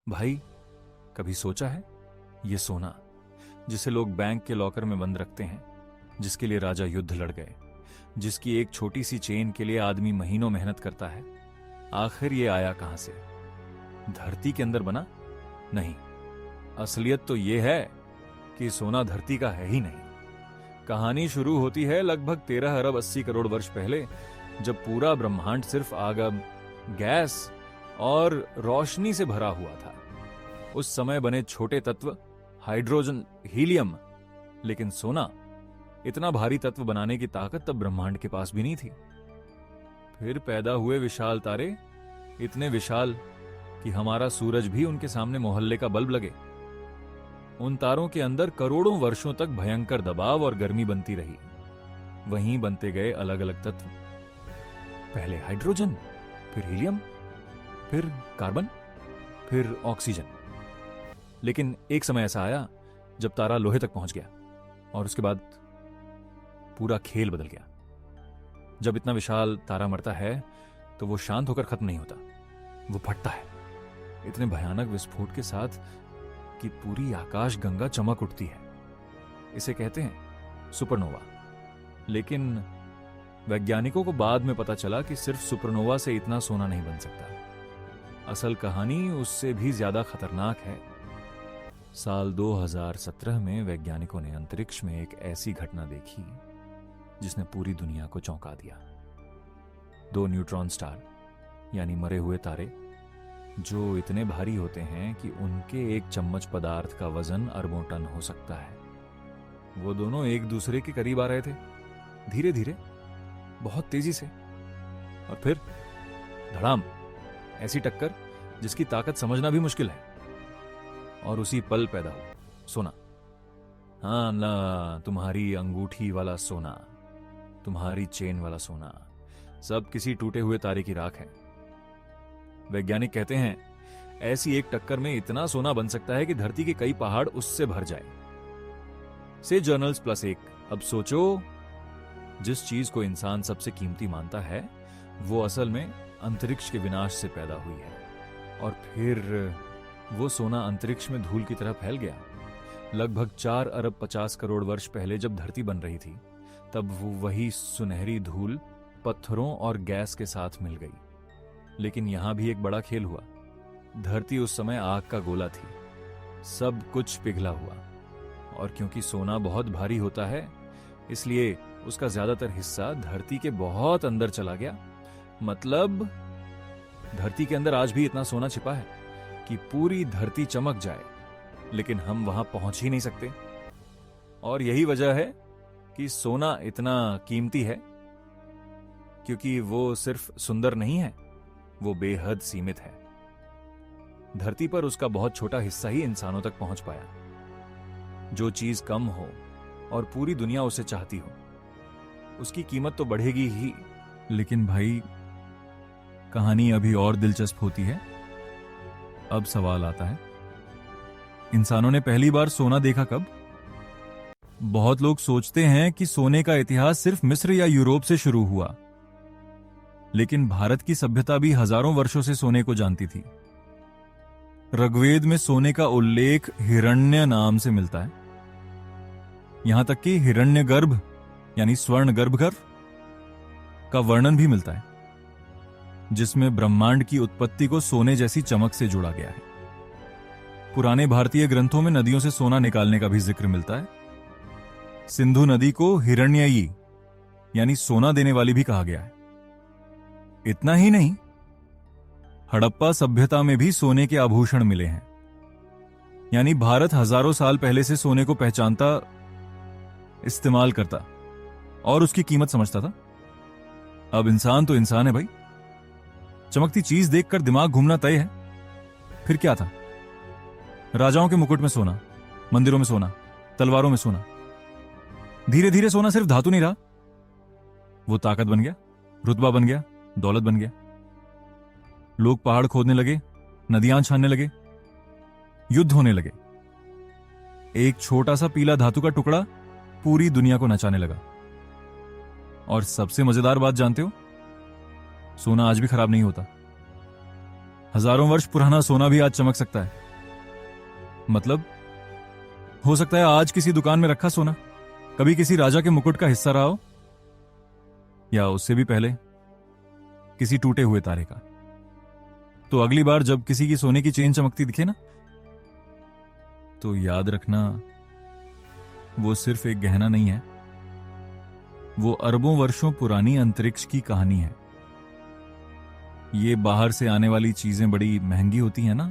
भाई, कभी सोचा है, ये सोना जिसे लोग बैंक के लॉकर में बंद रखते हैं, जिसके लिए राजा युद्ध लड़ गए, जिसकी एक छोटी सी चेन के लिए आदमी महीनों मेहनत करता है, आखिर ये आया कहां से? धरती के अंदर बना? नहीं, असलियत तो ये है कि सोना धरती का है ही नहीं। कहानी शुरू होती है लगभग 13 अरब 80 करोड़ वर्ष पहले, जब पूरा ब्रह्मांड सिर्फ आग, गैस और रोशनी से भरा हुआ था। उस समय बने छोटे तत्व हाइड्रोजन, हीलियम, लेकिन सोना, इतना भारी तत्व बनाने की ताकत तब ब्रह्मांड के पास भी नहीं थी। फिर पैदा हुए विशाल तारे, इतने विशाल कि हमारा सूरज भी उनके सामने मोहल्ले का बल्ब लगे। उन तारों के अंदर करोड़ों वर्षों तक भयंकर दबाव और गर्मी बनती रही। वहीं बनते गए अलग अलग तत्व, पहले हाइड्रोजन, फिर हीलियम, फिर कार्बन, फिर ऑक्सीजन। लेकिन एक समय ऐसा आया जब तारा लोहे तक पहुंच गया और उसके बाद पूरा खेल बदल गया। जब इतना विशाल तारा मरता है तो वो शांत होकर खत्म नहीं होता, वो फटता है इतने भयानक विस्फोट के साथ कि पूरी आकाश गंगा चमक उठती है। इसे कहते हैं सुपरनोवा। लेकिन वैज्ञानिकों को बाद में पता चला कि सिर्फ सुपरनोवा से इतना सोना नहीं बन सकता। असल कहानी उससे भी ज्यादा खतरनाक है। साल 2017 में वैज्ञानिकों ने अंतरिक्ष में एक ऐसी घटना देखी जिसने पूरी दुनिया को चौंका दिया। 2 न्यूट्रॉन स्टार, यानी मरे हुए तारे, जो इतने भारी होते हैं कि उनके एक चम्मच पदार्थ का वजन अरबों टन हो सकता है। वो दोनों एक दूसरे के करीब आ रहे थे, धीरे धीरे, बहुत तेजी से, और फिर धड़ाम, ऐसी टक्कर जिसकी ताकत समझना भी मुश्किल है। और उसी पल पैदा हुआ सोना। हाँ ना, तुम्हारी अंगूठी वाला सोना, तुम्हारी चेन वाला सोना, सब किसी टूटे हुए तारे की राख है। वैज्ञानिक कहते हैं ऐसी एक टक्कर में इतना सोना बन सकता है कि धरती के कई पहाड़ उससे भर जाए। से जर्नल्स प्लस 1। अब सोचो, जिस चीज को इंसान सबसे कीमती मानता है वो असल में अंतरिक्ष के विनाश से पैदा हुई है। और फिर वो सोना अंतरिक्ष में धूल की तरह फैल गया। लगभग 4 अरब 50 करोड़ वर्ष पहले जब धरती बन रही थी, तब वो वही सुनहरी धूल पत्थरों और गैस के साथ मिल गई। लेकिन यहां भी एक बड़ा खेल हुआ। धरती उस समय आग का गोला थी, सब कुछ पिघला हुआ। और क्योंकि सोना बहुत भारी होता है, इसलिए उसका ज्यादातर हिस्सा धरती के बहुत अंदर चला गया। मतलब धरती के अंदर आज भी इतना सोना छिपा है कि पूरी धरती चमक जाए, लेकिन हम वहां पहुंच ही नहीं सकते। और यही वजह है कि सोना इतना कीमती है, क्योंकि वो सिर्फ सुंदर नहीं है, वो बेहद सीमित है। धरती पर उसका बहुत छोटा हिस्सा ही इंसानों तक पहुंच पाया। जो चीज कम हो और पूरी दुनिया उसे चाहती हो, उसकी कीमत तो बढ़ेगी ही। लेकिन भाई, कहानी अभी और दिलचस्प होती है। अब सवाल आता है, इंसानों ने पहली बार सोना देखा कब? बहुत लोग सोचते हैं कि सोने का इतिहास सिर्फ मिस्र या यूरोप से शुरू हुआ, लेकिन भारत की सभ्यता भी हजारों वर्षों से सोने को जानती थी। ऋग्वेद में सोने का उल्लेख हिरण्य नाम से मिलता है। यहां तक कि हिरण्यगर्भ यानी स्वर्ण गर्भगर्भ का वर्णन भी मिलता है, जिसमें ब्रह्मांड की उत्पत्ति को सोने जैसी चमक से जोड़ा गया है। पुराने भारतीय ग्रंथों में नदियों से सोना निकालने का भी जिक्र मिलता है। सिंधु नदी को हिरण्ययी यानी सोना देने वाली भी कहा गया है। इतना ही नहीं, हड़प्पा सभ्यता में भी सोने के आभूषण मिले हैं। यानी भारत हजारों साल पहले से सोने को पहचानता, इस्तेमाल करता और उसकी कीमत समझता था। अब इंसान तो इंसान है भाई। चमकती चीज देखकर दिमाग घूमना तय है। फिर क्या था? राजाओं के मुकुट में सोना, मंदिरों में सोना, तलवारों में सोना। धीरे धीरे सोना सिर्फ धातु नहीं रहा, वो ताकत बन गया, रुतबा बन गया, दौलत बन गया। लोग पहाड़ खोदने लगे, नदियां छानने लगे, युद्ध होने लगे। एक छोटा सा पीला धातु का टुकड़ा पूरी दुनिया को नचाने लगा। और सबसे मजेदार बात जानते हो? सोना आज भी खराब नहीं होता। हजारों वर्ष पुराना सोना भी आज चमक सकता है। मतलब हो सकता है आज किसी दुकान में रखा सोना कभी किसी राजा के मुकुट का हिस्सा रहा हो, या उससे भी पहले किसी टूटे हुए तारे का। तो अगली बार जब किसी की सोने की चेन चमकती दिखे ना, तो याद रखना वो सिर्फ एक गहना नहीं है, वो अरबों वर्षों पुरानी अंतरिक्ष की कहानी है। ये बाहर से आने वाली चीजें बड़ी महंगी होती हैं ना,